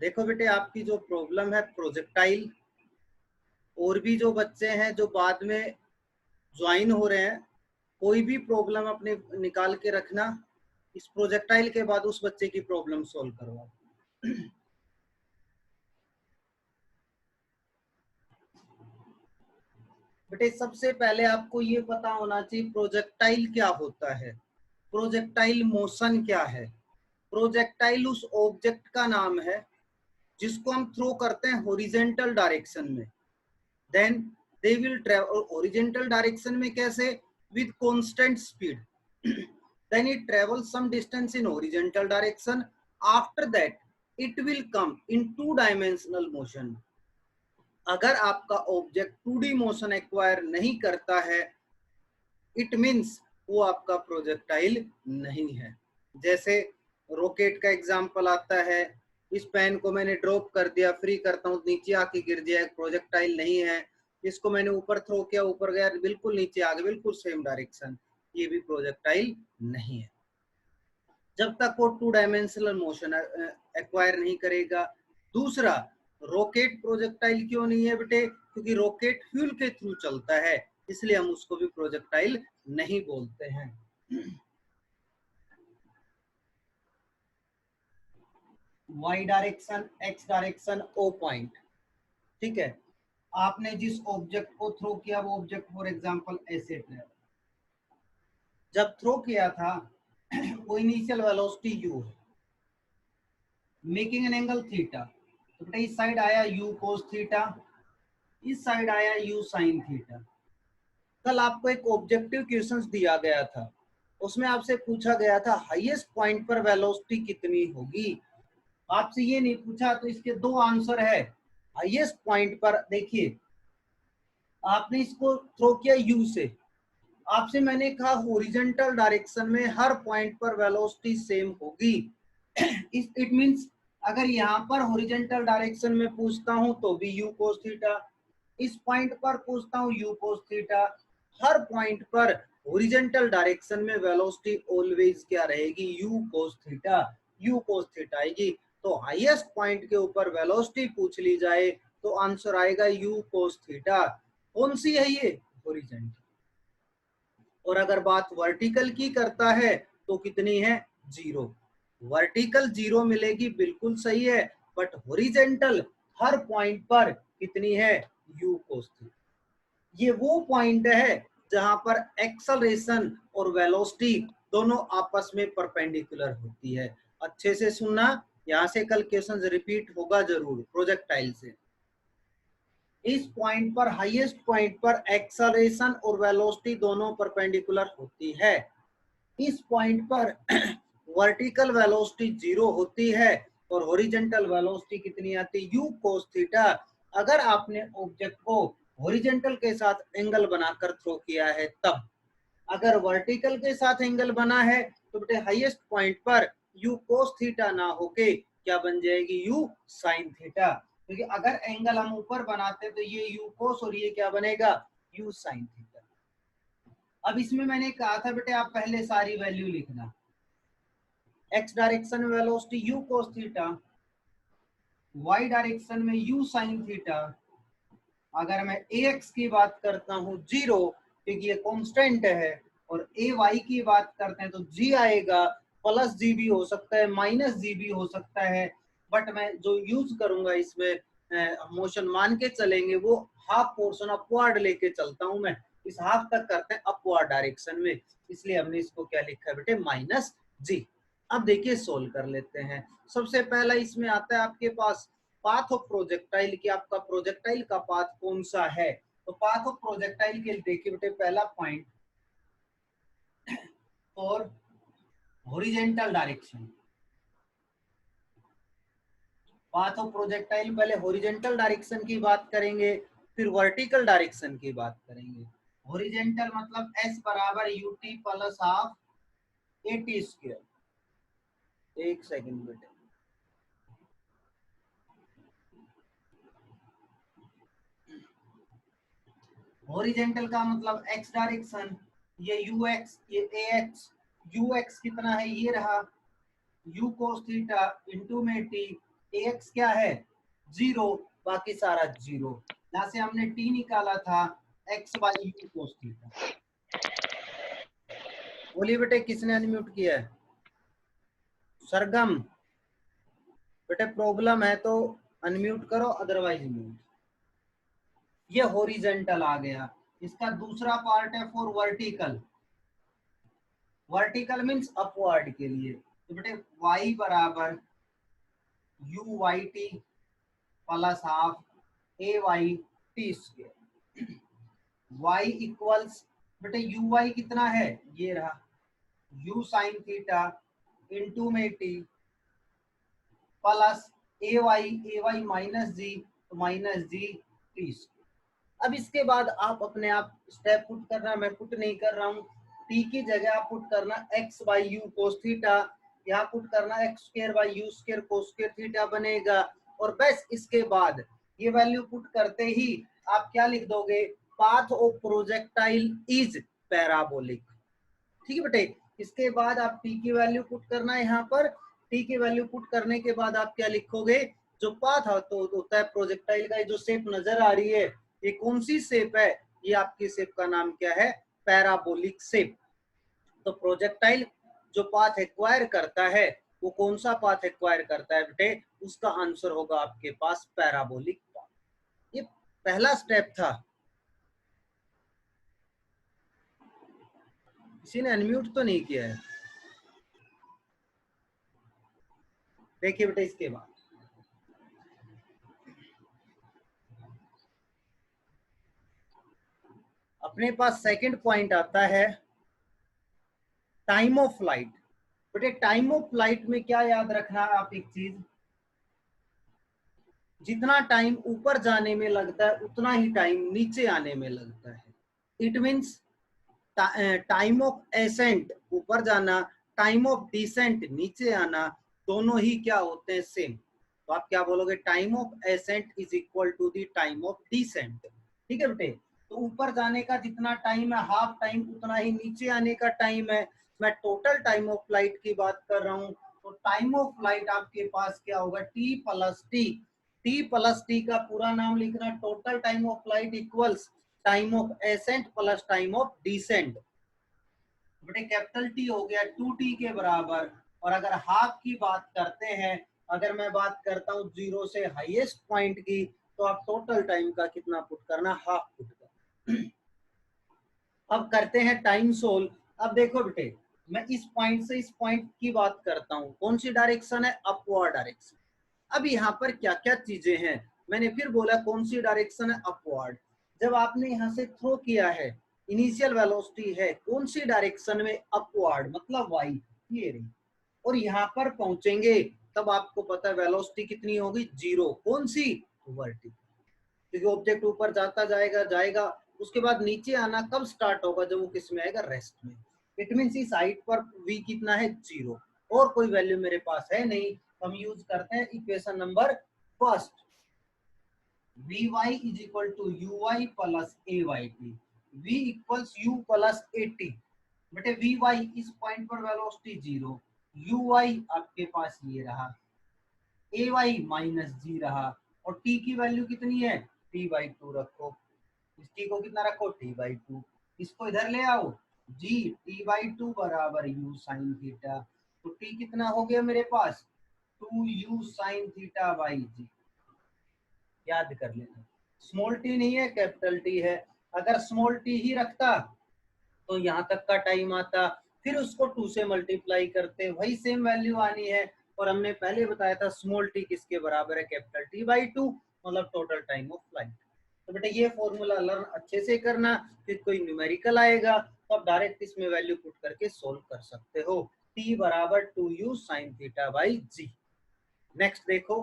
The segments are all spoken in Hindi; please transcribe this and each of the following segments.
देखो बेटे, आपकी जो प्रॉब्लम है प्रोजेक्टाइल, और भी जो बच्चे हैं जो बाद में ज्वाइन हो रहे हैं, कोई भी प्रॉब्लम अपने निकाल के रखना, इस प्रोजेक्टाइल के बाद उस बच्चे की प्रॉब्लम सॉल्व करवाओ। बेटे सबसे पहले आपको ये पता होना चाहिए प्रोजेक्टाइल क्या होता है, प्रोजेक्टाइल मोशन क्या है। प्रोजेक्टाइल उस ऑब्जेक्ट का नाम है जिसको हम थ्रो करते हैं हॉरिजेंटल डायरेक्शन में, then they will travel horizontal direction में कैसे, with constant speed, then it travels some distance in horizontal direction, after that it will come in 2-dimensional motion। अगर आपका ऑब्जेक्ट 2D मोशन एक्वायर नहीं करता है, इट मीन्स वो आपका प्रोजेक्टाइल नहीं है। जैसे रॉकेट का एग्जांपल आता है, इस पेन को मैंने ड्रॉप कर दिया, फ्री करता हूँ, नीचे आके गिर जाए, प्रोजेक्टाइल नहीं है। इसको मैंने ऊपर थ्रो किया, ऊपर गया, बिल्कुल नीचे आ गया, बिल्कुल सेम डायरेक्शन, ये भी प्रोजेक्टाइल नहीं है जब तक वो 2-डायमेंशनल मोशन एक्वायर नहीं करेगा। दूसरा, रॉकेट प्रोजेक्टाइल क्यों नहीं है बेटे, क्योंकि रॉकेट फ्यूल के थ्रू चलता है, इसलिए हम उसको भी प्रोजेक्टाइल नहीं बोलते हैं। Y direction, x direction, o point, ठीक है। आपने जिस ऑब्जेक्ट को थ्रो किया वो ऑब्जेक्ट फॉर एग्जांपल ऐसे ट्रेवल, जब थ्रो किया था वो इनिशियल वेलोसिटी u है, मेकिंग एन एंगल थीटा, तो बेटा इस साइड आया u cos थीटा, इस साइड आया u sin थीटा। कल आपको एक ऑब्जेक्टिव क्वेश्चंस दिया गया था, उसमें आपसे पूछा गया था हाईएस्ट पॉइंट पर वेलोसिटी कितनी होगी। आपसे ये नहीं पूछा, तो इसके दो आंसर है। हाईएस्ट पॉइंट पर देखिए, आपने इसको थ्रो किया u से, आपसे मैंने कहा हॉरिजॉन्टल डायरेक्शन में हर पॉइंट पर वेलोसिटी सेम होगी। इट मींस अगर यहाँ पर हॉरिजॉन्टल डायरेक्शन में पूछता हूँ तो भी u cos थीटा, इस पॉइंट पर पूछता हूँ u cos थीटा, हर पॉइंट पर हॉरिजॉन्टल डायरेक्शन में वेलोसिटी ऑलवेज क्या रहेगी, u cos theta, u cos theta आएगी। तो हाईएस्ट पॉइंट के ऊपर वेलोसिटी पूछ ली जाए तो आंसर आएगा u cos थीटा। कौन सी है ये, हॉरिजॉन्टल। और अगर बात वर्टिकल की करता है तो कितनी है, 0। वर्टिकल 0 मिलेगी, बिल्कुल सही है, बट हॉरिजॉन्टल हर पॉइंट पर कितनी है, u cos थीटा। ये वो पॉइंट है जहां पर एक्सेलरेशन और वेलोसिटी दोनों आपस में परपेंडिकुलर होती है। अच्छे से सुनना, यहाँ से कल क्वेश्चन रिपीट होगा जरूर प्रोजेक्टाइल से। इस पॉइंट पर, हाईएस्ट पॉइंट पर एक्सेलरेशन और वेलोसिटी दोनों परपेंडिकुलर होती है। इस पॉइंट पर वर्टिकल वेलोसिटी 0 होती है और हॉरिजॉन्टल वेलोसिटी कितनी आती है, u cos थीटा। अगर आपने ऑब्जेक्ट को हॉरिजॉन्टल के साथ एंगल बनाकर थ्रो किया है तब, अगर वर्टिकल के साथ एंगल बना है तो बेटे हाईएस्ट पॉइंट पर u cos थीटा ना होके क्या बन जाएगी, u sin थीटा। क्योंकि अगर एंगल हम ऊपर बनाते तो ये u cos और ये क्या बनेगा, u sin थीटा। अब इसमें मैंने कहा था बेटे आप पहले सारी वैल्यू लिखना, x डायरेक्शन में velocity u cos theta, y direction में u sin थीटा। अगर मैं ax की बात करता हूँ 0, क्योंकि ये कांस्टेंट है, और ay की बात करते हैं तो g आएगा, प्लस g भी हो सकता है, माइनस g भी हो सकता है, बट मैं जो यूज करूंगा इसमें मोशन मान के चलेंगे, वो हाफ पोर्शन अपवर्ड लेके चलता हूं मैं, इस हाफ तक करते हैं अपवर्ड डायरेक्शन में, इसलिए हमने इसको क्या लिखा है बेटे, माइनस जी। अब देखिए सोल्व कर लेते हैं। सबसे पहला इसमें आता है आपके पास पाथ ऑफ प्रोजेक्टाइल की, आपका प्रोजेक्टाइल का पाथ कौन सा है। तो पाथ ऑफ प्रोजेक्टाइल के देखिए बेटे, पहला पॉइंट और horizontal direction, path of projectile पहले हॉरिजॉन्टल डायरेक्शन की बात करेंगे, फिर वर्टिकल डायरेक्शन की बात करेंगे। हॉरिजॉन्टल मतलब s बराबर ut plus half at square. एक सेकंड बेटे, हॉरिजॉन्टल का मतलब x डायरेक्शन, ये ux, ये ax, ux कितना है, ये रहा u cos थीटा इंटू में t, ax क्या है 0, बाकी सारा 0। यहाँ से हमने t निकाला था x by you cos theta. बोलिए बेटे किसने अनम्यूट किया है? सरगम बेटे प्रॉब्लम है तो अनम्यूट करो, अदरवाइज म्यूट। ये हॉरिजेंटल आ गया। इसका दूसरा पार्ट है for vertical. Vertical means upward के लिए, तो बेटे y बराबर u y t plus half a y t square. y equals बेटे यू वाई कितना है, ये रहा u साइन थीटा इंटू में t plus a y minus g, तो माइनस जी टी स्क्वायर। अब इसके बाद आप अपने आप स्टेप पुट करना, मैं पुट नहीं कर रहा हूँ। टी की जगह आप पुट करना x by you cos theta, यहाँ पुट करना x square by you square cos square theta बनेगा। और बस इसके बाद ये वैल्यू पुट करते ही आप क्या लिख दोगे, path of projectile is parabolic. ठीक है बेटे, इसके बाद आप टी की वैल्यू पुट करना है यहाँ पर। टी की वैल्यू पुट करने के बाद आप क्या लिखोगे, जो पाथ होता है प्रोजेक्टाइल का, जो शेप नजर आ रही है ये कौन सी शेप है, ये आपकी शेप का नाम क्या है, पैराबोलिक शेप। तो प्रोजेक्टाइल जो पाथ एक्वायर करता है वो कौन सा पाथ एक्वायर करता है बेटे, उसका आंसर होगा आपके पास पैराबोलिक पाथ। ये पहला स्टेप था। किसी ने अनम्यूट तो नहीं किया है? देखिए बेटे इसके बाद अपने पास सेकंड पॉइंट आता है टाइम ऑफ फ्लाइट। बेटे टाइम ऑफ फ्लाइट में क्या याद रखना है आप एक चीज, जितना टाइम ऊपर जाने में लगता है उतना ही टाइम नीचे आने में लगता है। It means time of accent ऊपर जाना, टाइम ऑफ डिसेंट नीचे आना, दोनों ही क्या होते हैं, सेम। तो आप क्या बोलोगे, time of ascent is equal to the time of descent. ठीक है बेटे, तो ऊपर जाने का जितना टाइम है हाफ टाइम उतना ही नीचे आने का टाइम है। मैं टोटल टाइम ऑफ फ्लाइट की बात कर रहा हूँ, तो टाइम ऑफ फ्लाइट आपके पास क्या होगा, t plus t. T plus t का पूरा नाम लिखना, total time of flight equals time of ascent plus time of descent. बेटे कैपिटल टी हो गया 2t के बराबर। और अगर हाफ की बात करते हैं, अगर मैं बात करता हूँ जीरो से हाईएस्ट पॉइंट की, तो आप टोटल टाइम का कितना पुट करना, हाफ पुट करना। अब करते हैं टाइम सोल्व। अब देखो बेटे, मैं इस पॉइंट से इस पॉइंट की बात करता हूँ, कौन सी डायरेक्शन है, अपवर्ड डायरेक्शन। अब यहाँ पर क्या क्या चीजें हैं, मैंने फिर बोला कौन सी डायरेक्शन है, अपवर्ड। जब आपने यहाँ से थ्रो किया है, इनिशियल वेलोसिटी है कौन सी डायरेक्शन में, अपवर्ड, मतलब वाई, ये रही। और यहाँ पर पहुंचेंगे तब आपको पता है वेलोसिटी कितनी होगी, जीरो। कौन सी, वर्टिकल, क्योंकि ऑब्जेक्ट ऊपर जाता जाएगा जाएगा। उसके बाद नीचे आना कब स्टार्ट होगा, जब वो किस में आएगा, रेस्ट में। इट मीन्स इस हाइट पर v कितना है, जीरो। और कोई वैल्यू मेरे पास है नहीं, हम यूज करते हैं equation number first, vy is equal to u y plus a y t, v equals u plus a t. बेटे vy इस पॉइंट पर वेलोसिटी जीरो, uy आपके पास ये रहा, ay माइनस जी रहा, और t की वैल्यू कितनी है, t बाई टू रखो। इस t को कितना रखो, t बाई टू। इसको इधर ले आओ, जी t बाई टू बराबर u साइन थीटा। तो t कितना हो गया मेरे पास, 2u साइन थीटा बाई जी। याद कर लेना, स्मॉल टी नहीं है, कैपिटल टी है। अगर स्मॉल टी ही रखता तो यहाँ तक का टाइम आता, फिर उसको 2 से मल्टीप्लाई करते, वही सेम वैल्यू आनी है। और हमने पहले बताया था स्मॉल टी किसके बराबर है, कैपिटल टी बाई टू, मतलब टोटल टाइम ऑफ फ्लाइट। तो बेटा ये फॉर्मूला लर्न अच्छे से करना, फिर कोई न्यूमेरिकल आएगा तो आप डायरेक्ट इसमें वैल्यू पुट करके सोल्व कर सकते हो। टी बराबर 2u sine theta by g. Next देखो,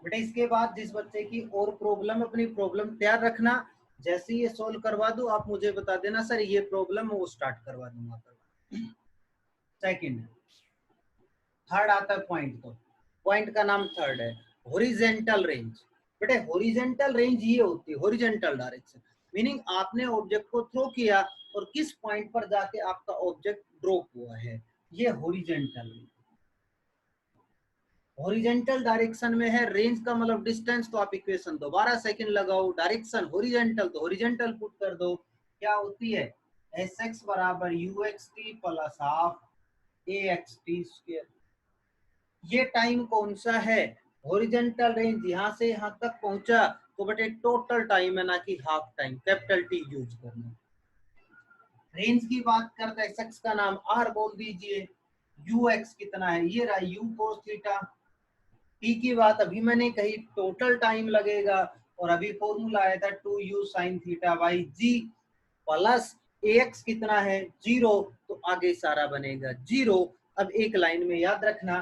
बेटा इसके बाद जिस बच्चे की और प्रॉब्लम, अपनी प्रॉब्लम तैयार रखना, जैसे ये सोल्व करवा दो आप मुझे बता देना, सर ये प्रॉब्लम वो स्टार्ट करवा दूंगा। सेकंड, थर्ड आता है पॉइंट, तो पॉइंट का नाम थर्ड है हॉरिजेंटल रेंज। बेटे हॉरिजेंटल रेंज ये होती है, हॉरिजेंटल डायरेक्शन मीनिंग आपने ऑब्जेक्ट को थ्रो किया और किस पॉइंट पर जाके आपका ऑब्जेक्ट ड्रॉप हुआ है, ये हॉरिजेंटल डायरेक्शन में है। रेंज का मतलब डिस्टेंस, तो आप इक्वेशन दोबारा सेकंड लगाओ। डायरेक्शन हॉरिजेंटल, तो हॉरिजेंटल पुट कर दो। क्या होती है, एस एक्स बराबर you x T plus half A x T square. ये टाइम कौन सा है, हॉरिजेंटल रेंज यहाँ से यहाँ तक पहुंचा तो बेटे टोटल टाइम है, ना कि half time. Capital T use करना। रेंज की बात करते हैं, एक्स का नाम आर बोल दीजिए। यू एक्स कितना है, ये रहा यू कोस थीटा। टी की बात अभी मैंने कही, टोटल टाइम लगेगा, और अभी फॉर्मूला आया था 2u sin theta by g plus ax कितना है 0, तो आगे सारा बनेगा 0। अब एक लाइन में याद रखना,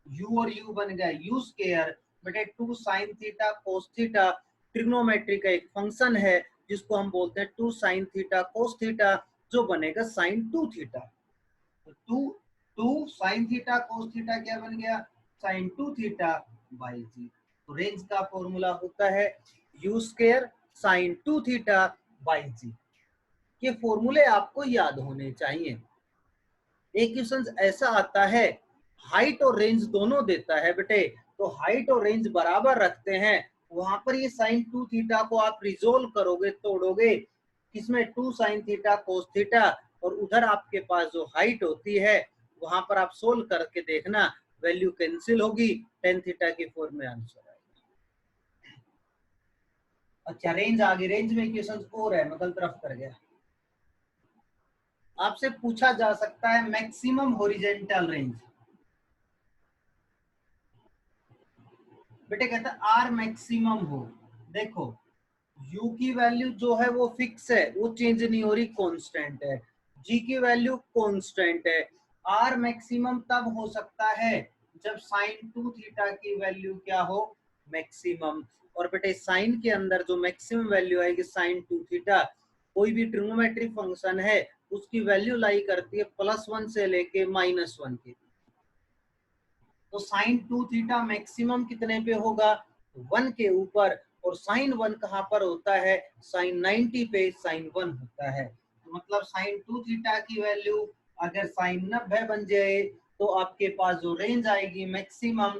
u और u बन गया u स्क्वायर बटे 2 sin theta cos theta. Trigonometry का एक फंक्शन है जिसको हम बोलते हैं 2 sin थीटा cos थीटा, जो बनेगा sin 2 थीटा। तो 2 sin थीटा cos थीटा क्या बन गया, sin 2 थीटा बाई जी। तो रेंज का फॉर्मूला होता है u square sin 2 theta by g. ये फॉर्मूले आपको याद होने चाहिए। एक क्वेश्चन ऐसा आता है, हाइट और रेंज दोनों देता है बेटे, तो हाइट और रेंज बराबर रखते हैं, वहां पर ये sin 2 थीटा को आप रिजोल्व करोगे, तोड़ोगे, किसमें 2 sin थीटा cos थीटा, और उधर आपके पास जो हाइट होती है वहां पर आप सोल्व करके देखना, वैल्यू कैंसिल होगी, tan थीटा की फॉर्म में आंसर आएगा। अच्छा रेंज आ गई, रेंज में क्वेश्चन और है, मैं गलत तरफ कर गया। आपसे पूछा जा सकता है मैक्सिमम हॉरिजेंटल रेंज। बेटे कहता है आर मैक्सिमम हो। देखो u की वैल्यू जो है वो फिक्स है, वो चेंज नहीं हो रही, कांस्टेंट है। g की वैल्यू कांस्टेंट है। r मैक्सिमम तब हो सकता है जब sin 2 थीटा की वैल्यू क्या हो, मैक्सिमम। और बेटे साइन के अंदर जो मैक्सिमम वैल्यू आएगी sin 2 थीटा, कोई भी ट्रिग्नोमेट्रिक फंक्शन है उसकी वैल्यू लाई करती है +1 से लेके -1 के। तो sin 2 थीटा मैक्सिमम कितने पे होगा, 1 के ऊपर। और sin 1 कहाँ पर होता है, sin 90 पे sin 1 होता है। तो मतलब sin 2 थीटा की वैल्यू अगर sin 90 बन जाए तो आपके पास जो रेंज आएगी मैक्सिमम,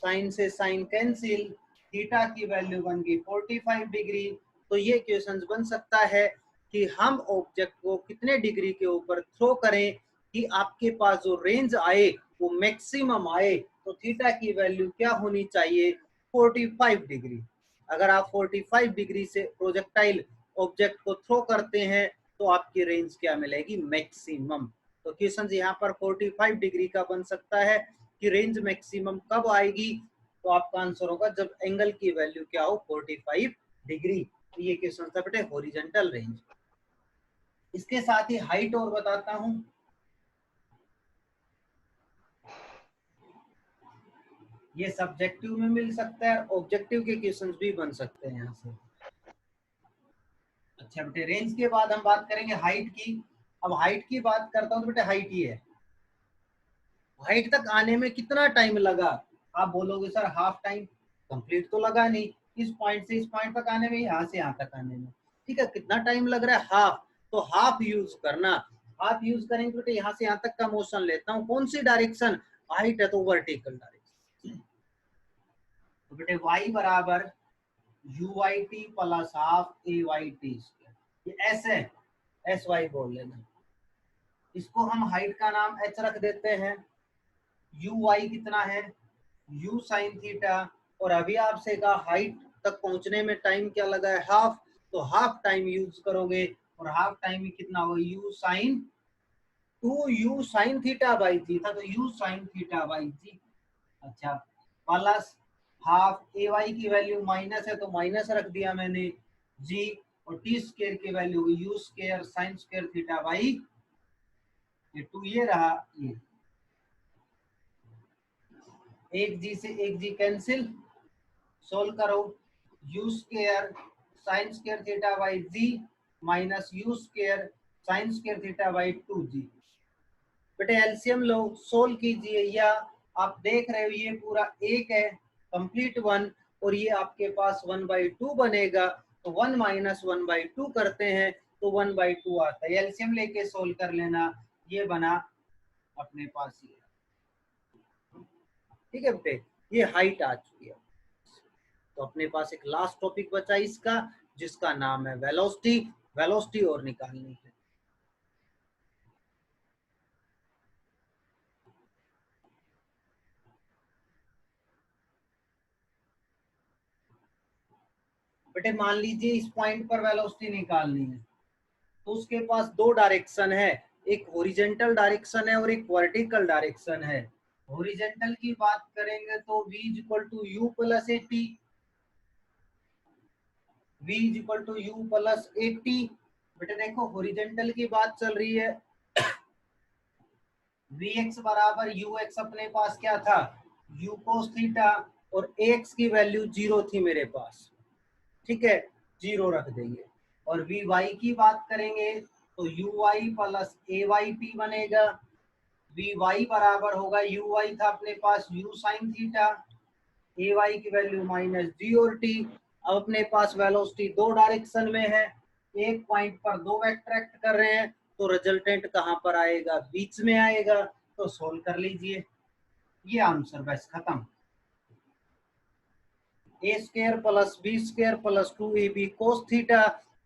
sin से sin कैंसिल, थीटा की वैल्यू बन गई 45 डिग्री। तो ये क्वेश्चन बन सकता है कि हम ऑब्जेक्ट को कितने डिग्री के ऊपर थ्रो करें कि आपके पास जो रेंज आए वो मैक्सिमम आए। तो थीटा की वैल्यू क्या होनी चाहिए, 45 डिग्री। अगर आप 45 डिग्री से प्रोजेक्टाइल ऑब्जेक्ट को थ्रो करते हैं तो आपकी रेंज क्या मिलेगी, मैक्सिमम। तो क्वेश्चन यहाँ पर 45 डिग्री का बन सकता है कि रेंज मैक्सिमम कब आएगी, तो आपका आंसर होगा जब एंगल की वैल्यू क्या हो, 45 डिग्री। तो ये क्वेश्चन था बेटे हॉरिजॉन्टल रेंज। इसके साथ ही हाइट और बताता हूं। ये सब्जेक्टिव में मिल सकता है, ऑब्जेक्टिव के क्वेश्चंस भी बन सकते हैं यहाँ से। अच्छा बेटे रेंज के बाद हम बात करेंगे हाइट की। अब हाइट की बात करता हूँ तो बेटे हाइट ही है। हाइट तक आने में कितना टाइम लगा, आप बोलोगे सर हाफ टाइम। कंप्लीट तो लगा नहीं, इस पॉइंट से इस पॉइंट तक आने में, यहाँ से यहाँ तक आने में, ठीक है, कितना टाइम लग रहा है, हाफ। तो हाफ यूज करना। हाफ यूज करेंगे बेटे, यहाँ से यहाँ तक का मोशन लेता हूँ, कौन सी डायरेक्शन, हाइट है तो वर्टिकल डायरेक्शन। तो बेटे y बराबर u y t plus half a y t square. ये एस है, एस वाई बोल लेना। इसको हम हाइट का नाम h रख देते हैं। यू वाई कितना है, यू साइन थीटा। और अभी आपसे कहा हाइट तक पहुंचने में टाइम क्या लगा है, हाफ। तो हाफ टाइम यूज करोगे, और हाफ टाइम में कितना होगा, you sign 2u sine theta by जी था, तो यू साइन थीटा बाई जी। अच्छा प्लस हाफ ए वाई की वैल्यू माइनस है तो माइनस रख दिया मैंने जी, और टी स्क्वायर की value you square sine square theta by ये 2, ये रहा ये, एक जी से एक जी कैंसिल, सोल्व करो, you square sine square theta by ji minus you square sine square theta by 2g। बेटे एलसीएम लो, सोल्व कीजिए, या आप देख रहे हो ये पूरा एक है कंप्लीट वन, और ये आपके पास 1/2 बनेगा। तो 1 माइनस 1/2 करते हैं तो 1/2 आता है। एलसीएम लेके सोल्व कर लेना, ये बना अपने पास ये, ठीक है बेटे, ये हाइट आ चुकी है। तो अपने पास एक लास्ट टॉपिक बचा इसका, जिसका नाम है वेलोसिटी। वेलोसिटी और निकालनी है। बेटे मान लीजिए इस पॉइंट पर वेलोसिटी निकालनी है, तो उसके पास दो डायरेक्शन है, एक हॉरिजॉन्टल डायरेक्शन है और एक वर्टिकल डायरेक्शन है। हॉरिजॉन्टल की बात करेंगे तो v equal to u plus a t, v equal to u plus a t. बेटे देखो हॉरिजॉन्टल की बात चल रही है, vx बराबर ux अपने पास क्या था, u cos थीटा, और ax की वैल्यू 0 थी मेरे पास, ठीक है, 0 रख देंगे। और vy की बात करेंगे तो uy प्लस ayt बनेगा। vy बराबर होगा, uy था अपने पास u sin थीटा, ay की वैल्यू माइनस जी और टी। अब अपने पास वेलोसिटी दो डायरेक्शन में है, एक पॉइंट पर दो वेक्टर एक्ट कर रहे हैं, तो रिजल्टेंट कहां पर आएगा, बीच में आएगा। तो सोल्व कर लीजिए, ये आंसर बस खत्म। A square plus b square plus 2ab cos theta,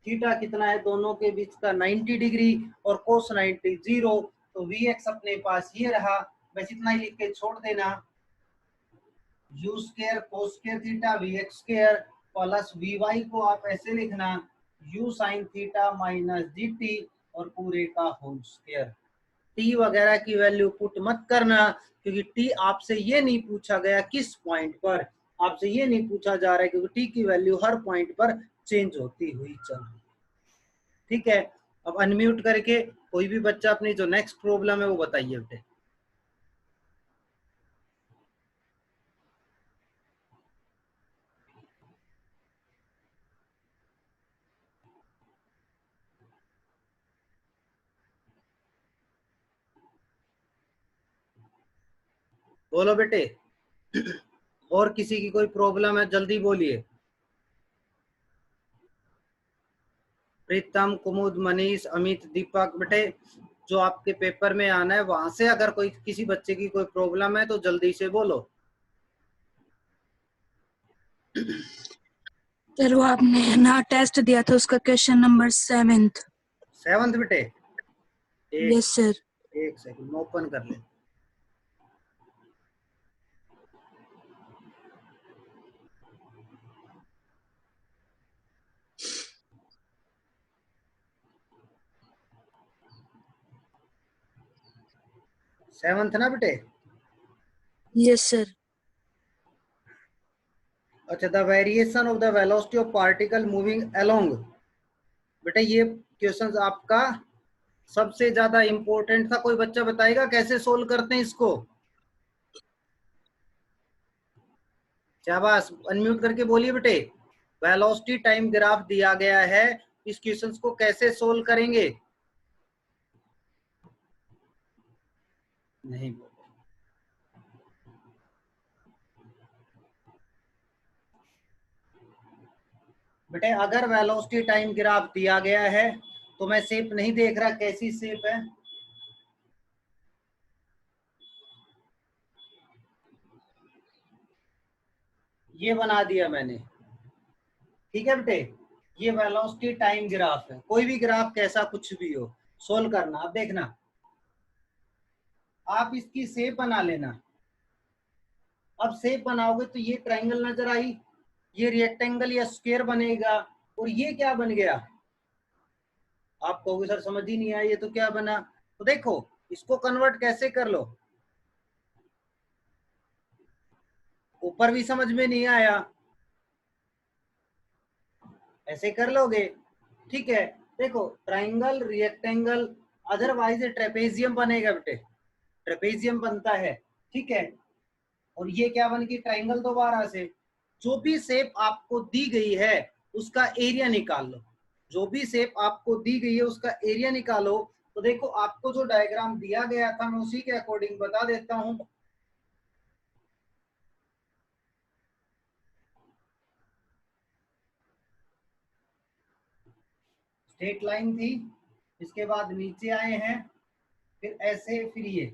theta कितना है दोनों के बीच का 90 डिग्री, और कोस 90 0। तो vx अपने पास ये रहा, बस इतना ही लिख के छोड़ देना, you square cos square theta vx square plus vy को आप ऐसे लिखना, u sine theta minus gt और पूरे का होल स्क्वायर। टी वगैरह की वैल्यू पुट मत करना, क्योंकि टी आपसे ये नहीं पूछा गया किस पॉइंट पर, आपसे ये नहीं पूछा जा रहा है, क्योंकि टी की वैल्यू हर पॉइंट पर चेंज होती हुई चल रही है। ठीक है, अब अनम्यूट करके कोई भी बच्चा अपनी जो नेक्स्ट प्रॉब्लम है वो बताइए बेटे। बोलो बेटे, और किसी की कोई प्रॉब्लम है जल्दी बोलिए। प्रीतम, कुमुद, मनीष, अमित, दीपक, बेटे जो आपके पेपर में आना है वहां से अगर कोई किसी बच्चे की कोई प्रॉब्लम है तो जल्दी से बोलो। सर वो आपने ना टेस्ट दिया था उसका क्वेश्चन नंबर 7th। बेटे यस सर। एक सेकंड ओपन कर ले। सेवंथ ना बेटे? Yes sir. अच्छा, the variation of the velocity of particle moving along. बेटा ये क्वेश्चन आपका सबसे ज्यादा इंपॉर्टेंट था। कोई बच्चा बताएगा कैसे सोल्व करते हैं इसको? शाबाश, अनम्यूट करके बोलिए बेटे। वेलोसिटी टाइम ग्राफ दिया गया है, इस क्वेश्चन को कैसे सोल्व करेंगे? नहीं बोलो बेटे, अगर वेलोसिटी टाइम ग्राफ दिया गया है तो मैं शेप नहीं देख रहा, कैसी शेप है? ये बना दिया मैंने, ठीक है बेटे, ये वेलोसिटी टाइम ग्राफ है। कोई भी ग्राफ कैसा कुछ भी हो, सोल्व करना। अब देखना, आप इसकी शेप बना लेना। अब शेप बनाओगे तो ये ट्रायंगल नजर आई, ये रेक्टेंगल या स्क्वायर बनेगा, और ये क्या बन गया? आप कहोगे सर समझ ही नहीं आया ये तो क्या बना। तो देखो इसको कन्वर्ट कैसे कर लो, ऊपर भी समझ में नहीं आया, ऐसे कर लोगे, ठीक है। देखो ट्राइंगल, रेक्टेंगल, अदरवाइज ट्रेपेजियम बनेगा बेटे, ट्रेपेजियम बनता है, ठीक है। और ये क्या बन गई? ट्राइंगल। दोबारा से जो भी शेप आपको दी गई है उसका एरिया निकाल लो, जो भी शेप आपको दी गई है उसका एरिया निकालो। तो देखो आपको जो डायग्राम दिया गया था मैं उसी के अकॉर्डिंग बता देता हूं। स्ट्रेट लाइन थी, इसके बाद नीचे आए हैं, फिर ऐसे, फिर ये,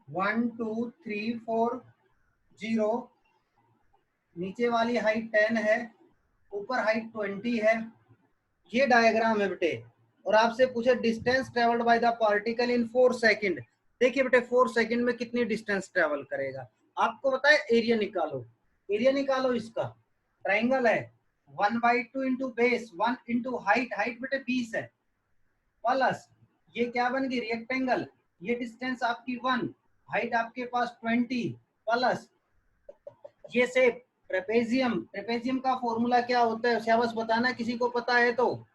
1 2 3 4 0, नीचे वाली हाइट 10 है, ऊपर हाइट 20 है। ये डायग्राम है बेटे। और आपसे पूछे distance travelled by the particle in 4 second. देखिए बेटे 4 सेकंड में कितनी डिस्टेंस ट्रेवल करेगा। आपको बताए एरिया निकालो, एरिया निकालो इसका। ट्राइंगल है 1/2 into base 1 into height, height बेटे 20 है, प्लस ये क्या बन गई रेक्टेंगल, ये डिस्टेंस आपकी 1, हाइट आपके पास 20, प्लस ये शेप ट्रेपेजियम। ट्रेपेजियम का फॉर्मूला क्या होता है शाबाश बताना, किसी को पता है तो।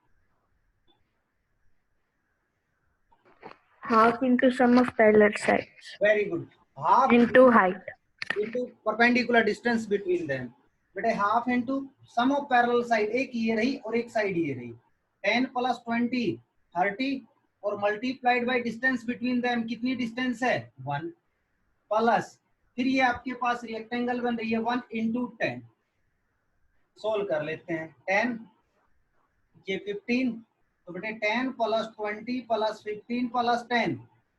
Half into sum of parallel sides very good. Half into height. Into perpendicular distance between them. बेटे half into sum of parallel side, एक ये रही और एक साइड ये रही। 10 + 20 30, और multiplied by distance between them, कितनी डिस्टेंस है 1, प्लस फिर ये आपके पास रेक्टेंगल बन रही है 1 इंटू 10। सोल्व कर लेते हैं। 10 ये 15, तो बेटे 10 + 20 + 15 + 10,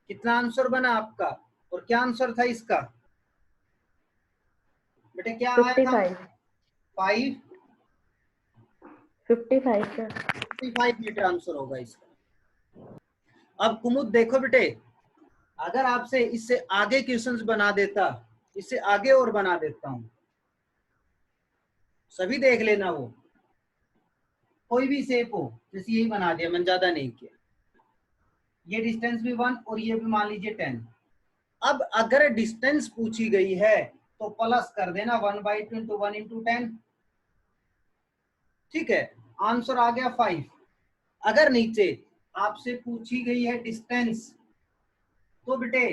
कितना आंसर बना आपका। और क्या आंसर था इसका बेटे, क्या आया था 55. 5 55 sir. 55 मीटर आंसर होगा इसका। अब कुमुद देखो बेटे, अगर आपसे इससे आगे क्वेश्चंस बना देता, इससे आगे और बना देता हूं, सभी देख लेना, वो कोई भी शेप हो, जैसे यही बना दिया मैंने, ज्यादा नहीं किया। ये डिस्टेंस भी 1 और ये भी मान लीजिए 10। अब अगर डिस्टेंस पूछी गई है तो प्लस कर देना 1/2 इंटू 1 इंटू 10, ठीक है। आंसर आ गया 5। अगर नीचे आपसे पूछी गई है डिस्टेंस, तो बेटे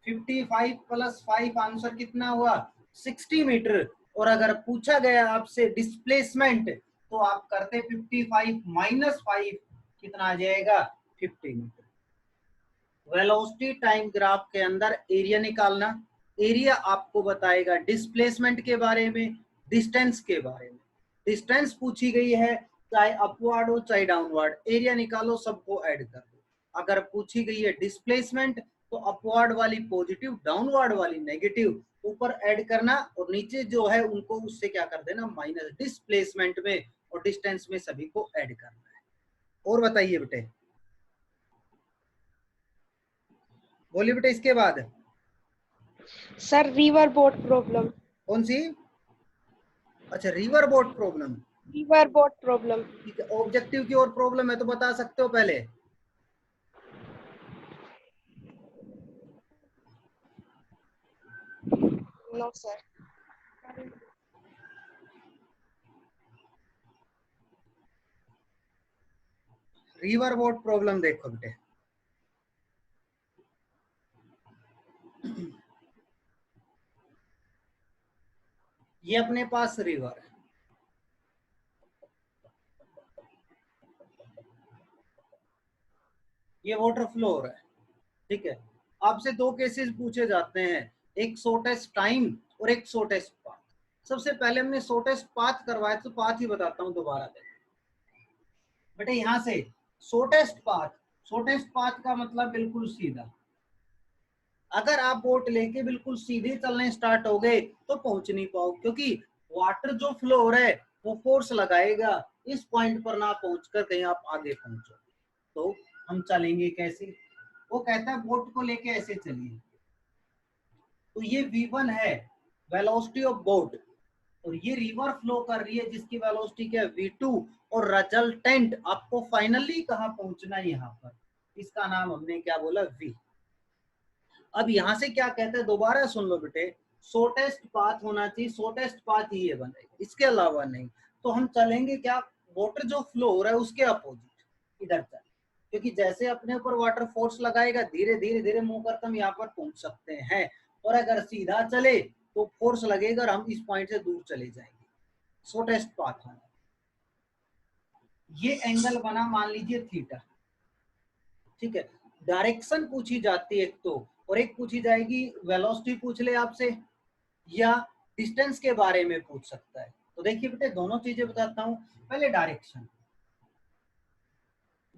55 + 5 आंसर कितना हुआ 60 मीटर। और अगर पूछा गया आपसे डिस्प्लेसमेंट, तो आप करते 55 - 5, कितना आ जाएगा 50 मीटर। वेलोसिटी टाइम ग्राफ के अंदर एरिया निकालना, एरिया आपको बताएगा डिस्प्लेसमेंट के बारे में, डिस्टेंस के बारे में। डिस्टेंस पूछी गई है, चाहे अपवर्ड हो चाहे डाउनवर्ड, एरिया निकालो, सबको ऐड कर दो। अगर पूछी गई है डिस्प्लेसमेंट, तो अपवर्ड वाली पॉजिटिव, डाउनवर्ड वाली नेगेटिव, ऊपर ऐड करना और नीचे जो है उनको उससे क्या कर देना माइनस, डिस्प्लेसमेंट में और डिस्टेंस में सभी को ऐड करना है। और बताइए बेटे, बोलिए बेटे इसके बाद। Sir river boat problem. कौन सी? अच्छा river boat problem, river boat problem. ठीक है। ऑब्जेक्टिव की और प्रॉब्लम है तो बता सकते हो पहले। No sir. River boat problem देखो बेटे, ये अपने पास रिवर है, ये वाटर फ्लो हो रहा है, ठीक है। आपसे दो केसेस पूछे जाते हैं, एक शॉर्टेस्ट टाइम और एक शॉर्टेस्ट पाथ। सबसे पहले हमने शॉर्टेस्ट पाथ करवाया, तो पाथ ही बताता हूं दोबारा देखो बेटे। यहां से शॉर्टेस्ट पाथ, शॉर्टेस्ट पाथ का मतलब बिल्कुल सीधा। अगर आप बोट लेके बिल्कुल सीधे चलने स्टार्ट हो गए तो पहुंच नहीं पाओ, क्योंकि वाटर जो फ्लो हो रहा है वो फोर्स लगाएगा, इस पॉइंट पर ना पहुंचकर कहीं आप आगे पहुंचो। तो हम चलेंगे कैसे? वो कहता है बोट को लेके ऐसे चलिए। तो ये v1 है वेलोसिटी ऑफ बोट, और ये रिवर फ्लो कर रही है जिसकी वेलोसिटी क्या है v2, और रिजल्टेंट आपको फाइनली कहां पहुंचना है यहाँ पर, इसका नाम हमने क्या बोला v। अब यहां से क्या कहते हैं दोबारा सुन लो बेटे, शॉर्टेस्ट पाथ होना चाहिए, शॉर्टेस्ट पाथ ही ये बनेगा, इसके अलावा नहीं। तो हम चलेंगे क्या, वाटर जो फ्लो हो रहा है उसके अपोजिट इधर चल, क्योंकि जैसे अपने ऊपर वाटर फोर्स लगाएगा धीरे धीरे धीरे मुंह कर हम यहाँ पर पहुंच सकते हैं। और अगर सीधा चले तो फोर्स लगेगा और हम इस पॉइंट से दूर चले जाएंगे। शॉर्टेस्ट पाथ होना, ये एंगल बना मान लीजिए थीटा, ठीक है। डायरेक्शन पूछी जाती है एक तो, और एक पूछी जाएगी वेलोसिटी पूछ ले आपसे, या डिस्टेंस के बारे में पूछ सकता है। तो देखिए बेटे दोनों चीजें बताता हूं। पहले डायरेक्शन,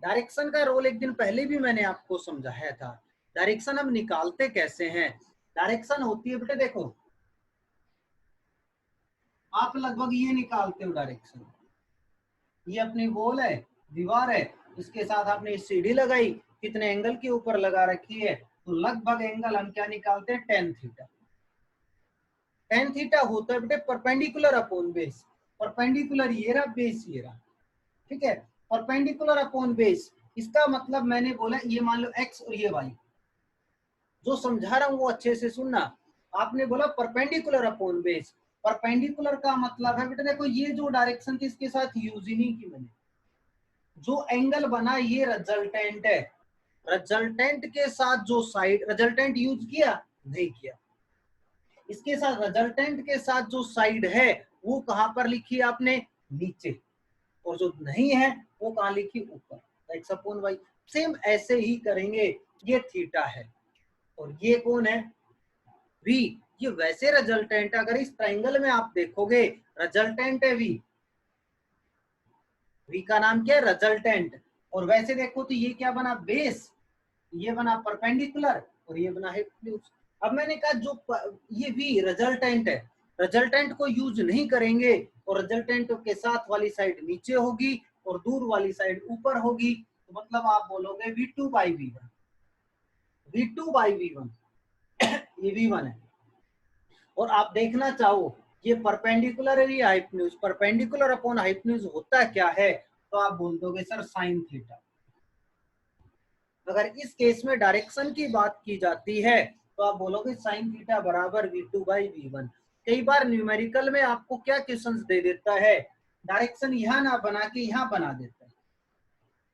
डायरेक्शन का रोल एक दिन पहले भी मैंने आपको समझाया था। डायरेक्शन हम निकालते कैसे हैं, डायरेक्शन होती है बेटे, देखो आप लगभग ये निकालते हो डायरेक्शन, ये अपनी वॉल है, दीवार है, इसके साथ आपने सीढ़ी लगाई, कितने एंगल के ऊपर लगा रखी है, तो लगभग एंगल हम क्या निकालते हैं, टेन थीटा। टेन थीटा होता है बेटे परपेंडिकुलर अपॉन बेस, परपेंडिकुलर ये रहा, बेस ये रहा, ठीक है, परपेंडिकुलर अपॉन बेस। इसका मतलब मैंने बोला ये मान लो x और ये y, जो समझा रहा हूं वो अच्छे से सुनना। आपने बोला परपेंडिकुलर अपॉन बेस, परपेंडिकुलर का मतलब है बेटा देखो ये जो डायरेक्शन थी इसके साथ यूज ही नहीं की मैंने, जो एंगल बना ये रिजल्टेंट है, रिजल्टेंट के साथ जो साइड, रिजल्टेंट यूज किया नहीं किया, इसके साथ रिजल्टेंट के साथ जो साइड है वो कहां पर लिखी है आपने, नीचे, और जो नहीं है वो कहां लिखी, ऊपर, x अपॉन y। सेम ऐसे ही करेंगे, ये थीटा है और ये कौन है, v। ये वैसे रिजल्टेंट, अगर इस ट्राइंगल में आप देखोगे रिजल्टेंट है v, v का नाम क्या है, रिजल्टेंट। और वैसे देखो तो ये क्या बना, बेस, ये बना परपेंडिकुलर और ये बना हाइपोटेन्यूज। अब मैंने कहा जो ये v रिजल्टेंट है, रिजल्टेंट को यूज नहीं करेंगे और रिजल्टेंट के साथ वाली साइड नीचे होगी और दूर वाली साइड ऊपर होगी, तो मतलब आप बोलोगे v2 by v1, v2 by v1 ये v1 है। और आप देखना चाहो ये परपेंडिकुलर है या हाइपोटेन्यूज, परपेंडिकुलर अपॉन हाइपोटेन्यूज होता क्या है, तो आप बोल दोगे सर साइन थीटा। अगर इस केस में डायरेक्शन की बात की जाती है तो आप बोलोगे साइन थीटा बराबर v2 बाई v1। कई बार न्यूमेरिकल में आपको क्या क्वेश्चंस दे देता है, डायरेक्शन यहाँ ना बना के यहाँ बना देता है,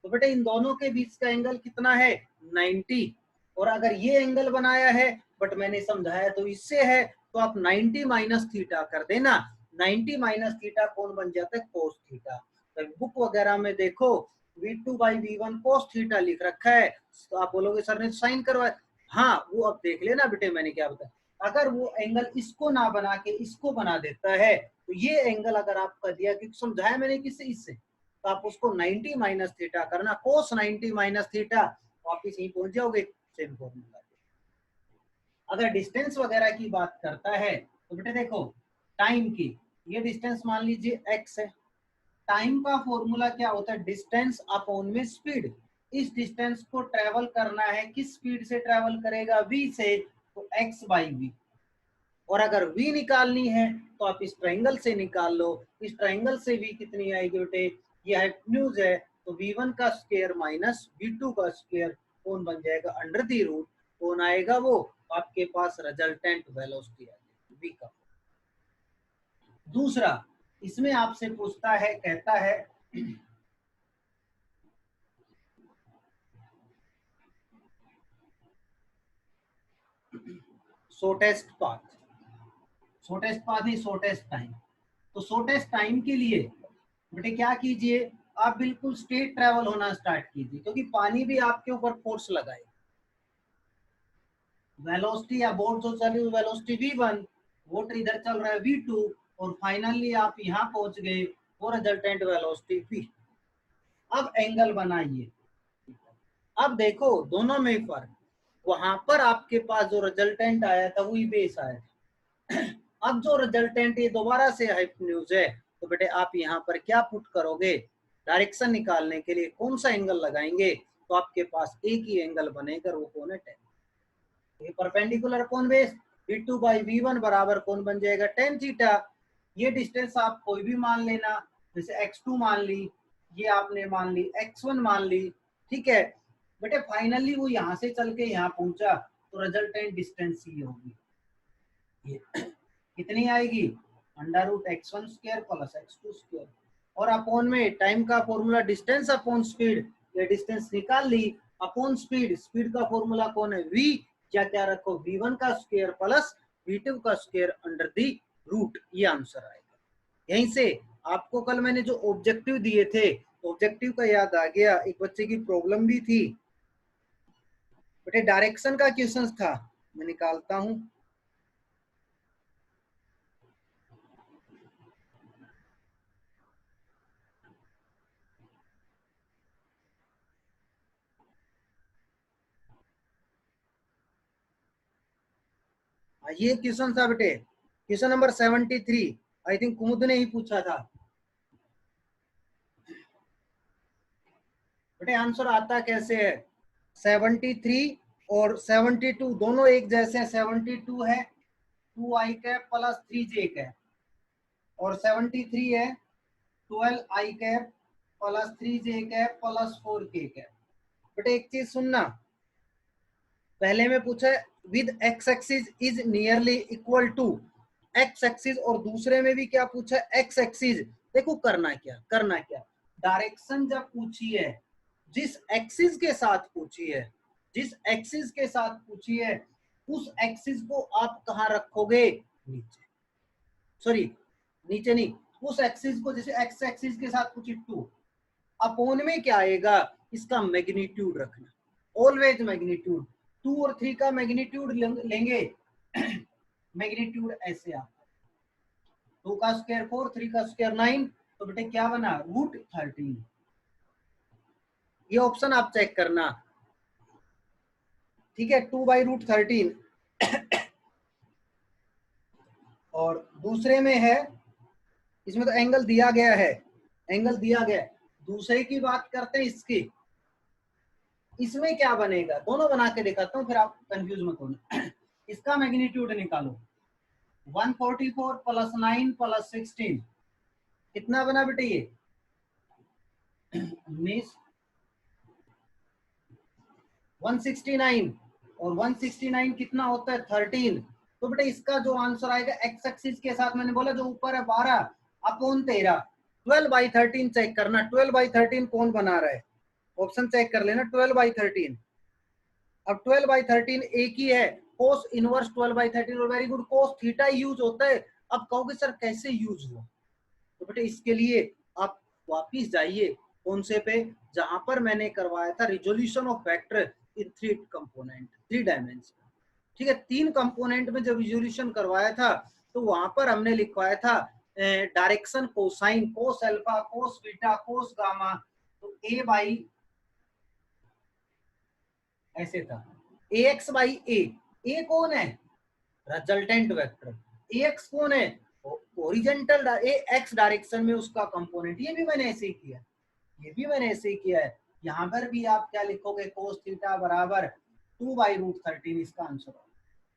तो बेटे इन दोनों के बीच का एंगल कितना है, 90। और अगर ये एंगल बनाया है बट मैंने समझाया तो इससे है, तो आप 90 माइनस थीटा कर देना, 90 माइनस थीटा कौन बन जाता है, कोस थीटा। तो बुक वगैरह में देखो v2 by v1 cos theta लिख रखा है, तो आप बोलोगे सर ने साइन करवाया, हाँ वो अब देख लेना बेटे मैंने क्या बताया, अगर वो एंगल इसको ना बना के इसको बना देता है, तो ये एंगल अगर आपका दिया, क्योंकि समझाया मैंने किससे, इससे, तो आप उसको 90 माइनस थीटा करना, कोस 90 माइनस थीटा, वापिस यहीं पहुंच जाओगे, सेम फॉर्मूला। अगर डिस्टेंस वगैरह की बात करता है तो बेटे देखो टाइम की, ये डिस्टेंस मान लीजिए x है, टाइम का फॉर्मूला क्या होता है, डिस्टेंस अपॉन में स्पीड। इस डिस्टेंस को ट्रेवल करना है, किस स्पीड से ट्रेवल करेगा, v से, तो x बाई v। और अगर v निकालनी है तो आप इस ट्रायंगल से निकाल लो, इस ट्रायंगल से v कितनी आएगी बेटे, ये हाइपोटेन्यूज है, तो v1 का स्क्वायर माइनस v2 का स्क्वायर कौन बन जाएगा, अंडर द रूट कौन आएगा, वो आपके पास रिजल्टेंट वेलोसिटी आएगी v का। दूसरा इसमें आपसे पूछता है, कहता है शॉर्टेस्ट पाथ, शॉर्टेस्ट पाथ नहीं शॉर्टेस्ट टाइम। तो शॉर्टेस्ट टाइम के लिए बेटे क्या कीजिए, आप बिल्कुल स्ट्रेट ट्रेवल होना स्टार्ट कीजिए, क्योंकि पानी भी आपके ऊपर फोर्स लगाए, वेलोसिटी या बोट जो चल रही है वेलोसिटी v1, वाटर इधर चल रहा है v2, और फाइनली आप यहाँ पहुंच गए, वो रिजल्टेंट वेलोसिटी v। अब एंगल बनाइए, अब देखो दोनों में फर्क, वहां पर आपके पास जो रिजल्टेंट आया था वही बेस आया था अब जो रिजल्टेंट ये दोबारा से हाइपोटेन्यूज है, तो बेटे आप यहाँ पर क्या पुट करोगे, डायरेक्शन निकालने के लिए कौन सा एंगल लगाएंगे, तो आपके पास एक ही एंगल बनेगा, वो कौन है, 10। ये परपेंडिकुलर कौन बेस, v2 बाई v1 बराबर कौन बन जाएगा, tan थीटा। ये डिस्टेंस आप कोई भी मान लेना, जैसे x2 मान ली, ये आपने मान ली x1 मान ली, ठीक है बेटे। फाइनली वो यहाँ से चल के यहाँ पहुंचा, तो रिजल्टेंट डिस्टेंस ही होगी, ये कितनी आएगी, under root x1 square plus x2 square. और अपॉन में टाइम का फॉर्मूला डिस्टेंस अपॉन स्पीड, ये डिस्टेंस निकाल ली, अपॉन स्पीड, स्पीड का फॉर्मूला कौन है, v, क्या क्या रखो, v1 का स्क्वायर प्लस v2 का स्क्वायर अंडर दी रूट, ये आंसर आएगा। यहीं से आपको कल मैंने जो ऑब्जेक्टिव दिए थे, ऑब्जेक्टिव का याद आ गया, एक बच्चे की प्रॉब्लम भी थी बेटे, डायरेक्शन का क्वेश्चन था, मैं निकालता हूं, ये क्वेश्चन था बेटे, क्वेश्चन नंबर 73, आई थिंक कुमुद ने ही पूछा था बेटे। आंसर आता कैसे है? 73 और 72 दोनों एक जैसे हैं। 72 है 2i cap plus 3j cap, और 73 है 12i cap plus 3j cap plus 4k cap. बेटे एक चीज सुनना, पहले में पूछा with x axis is nearly equal to x axis, और दूसरे में भी क्या पूछा? X axis. देखो करना क्या, डायरेक्शन जब पूछी है, जिस एक्सिस के साथ पूछी है, उस एक्सिस को आप कहाँ रखोगे? नीचे, सॉरी नीचे नहीं, उस एक्सिस को, जैसे एक्स एक्सिस के साथ पूछी 2, अपोन में क्या आएगा? इसका मैग्नीट्यूड रखना, ऑलवेज मैग्नीट्यूड। 2 और 3 का मैग्नीट्यूड लेंगे मैग्नीट्यूड ऐसे आता है, 2 का स्क्वायर 4, 3 का स्क्वायर 9, तो बेटे क्या बना? √13। ये ऑप्शन आप चेक करना, ठीक है, 2/√13। और दूसरे में है, इसमें तो एंगल दिया गया है, दूसरे की बात करते हैं इसकी, इसमें क्या बनेगा? दोनों बना के दिखाता हूं, फिर आप कंफ्यूज मत होना। इसका मैग्नीट्यूड निकालो, 144 प्लस 9 प्लस 16 कितना बना बेटे? ये 19, 169, और 169 कितना होता है? 13। तो बेटे इसका जो आंसर आएगा एक्स एक्सिस के साथ, मैंने बोला जो ऊपर है 12 अपॉन 13, 12/13 चेक करना, 12/13 कौन बना रहा है? ऑप्शन चेक कर लेना, 12/13। अब 12/13 एक ही है, कोस इनवर्स 12/13, और very good, cos theta use होता है। अब कहोगे सर कैसे यूज हुआ? तो बेटे इसके लिए आप वापिस जाइए कौन से पे, जहां पर मैंने करवाया था resolution of vector in 3 component, 3 dimension, ठीक है। 3 कंपोनेंट में जब रिजोल्यूशन करवाया था, तो वहां पर हमने लिखवाया था direction cosine, cos alpha, cos beta, cos gamma, तो a बाई ऐसे था, ax बाई a कौन है? Resultant vector. ax कौन है? ओरिजेंटल x डायरेक्शन में उसका कंपोनेंट। ये भी मैंने ऐसे ही किया है, यहाँ पर भी आप क्या लिखोगे? कोस थीटा बराबर 2/√13 इसका आंसर।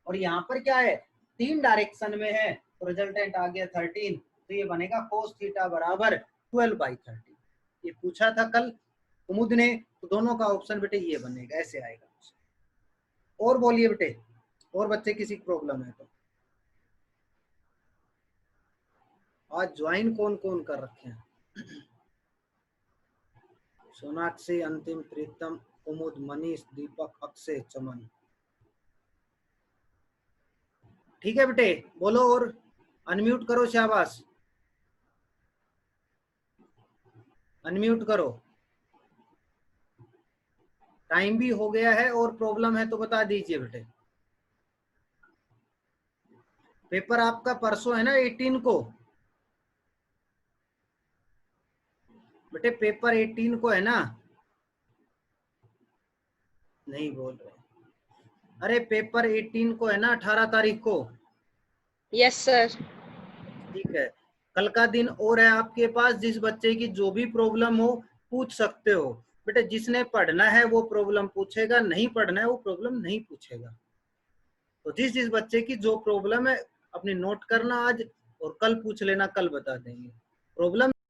और यहाँ पर क्या है? 3 डायरेक्शन में है, तो रिजल्टेंट आ गया 13, तो ये बनेगा कोस थीटा बराबर 12/13। ये पूछा था कल कुमुद ने, तो दोनों का ऑप्शन बेटे ये बनेगा, ऐसे आएगा। और बोलिए बेटे, और बच्चे किसी की प्रॉब्लम है तो? आज ज्वाइन कौन कौन कर रखे हैं? सोनाक्षी, अंतिम, प्रीतम, कुमुद, मनीष, दीपक, अक्षय, चमन। ठीक है बेटे, बोलो और अनम्यूट करो, शाबाश, अनम्यूट करो। टाइम भी हो गया है, और प्रॉब्लम है तो बता दीजिए बेटे। पेपर आपका परसों है ना 18 को बेटे, पेपर 18 को है ना? नहीं बोल रहे? अरे पेपर 18 को है ना, 18 तारीख को। Yes sir. ठीक है, कल का दिन और है आपके पास, जिस बच्चे की जो भी प्रॉब्लम हो पूछ सकते हो बेटे। जिसने पढ़ना है वो प्रॉब्लम पूछेगा, नहीं पढ़ना है वो प्रॉब्लम नहीं पूछेगा। तो जिस बच्चे की जो प्रॉब्लम है अपनी नोट करना आज, और कल पूछ लेना, कल बता देंगे। प्रॉब्लम